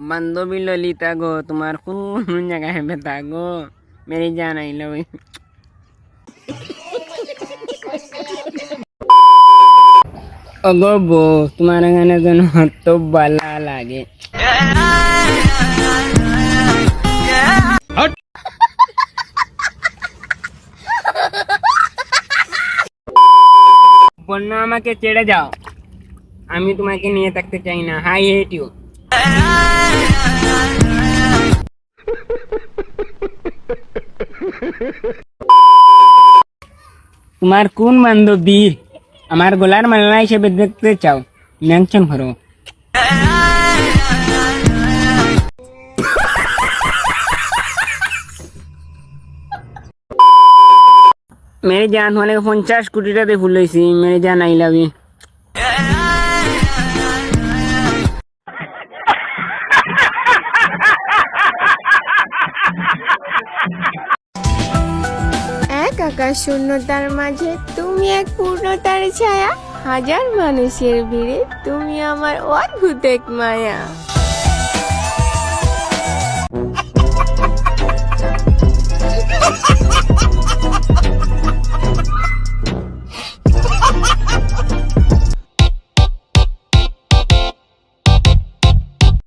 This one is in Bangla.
বান্ধবী ললিতা গো, তোমার কোন কোন জায়গায় ব্যথা গো? মেরি জান আই লাভ ইউ। ওগো বউ, তোমার এখানে যেন তো বালা লাগে। বন্যা আমাকে ছেড়ে যাও, আমি তোমাকে নিয়ে থাকতে চাই না। I hate you. তোমার কোন বান্ধবী আমার গলার মালা হিসেবে দেখতে চাও? মেনশন করো। মেরে জান, অনেক 50 কোটি টাকা ফুল হয়েছি। মেরে জান আই লাভ ইউ। এক আকাশ শূন্যতার মাঝে তুমি এক পূর্ণতার ছায়া, হাজার মানুষের ভিড়ে তুমি আমার অদ্ভুত এক মায়া।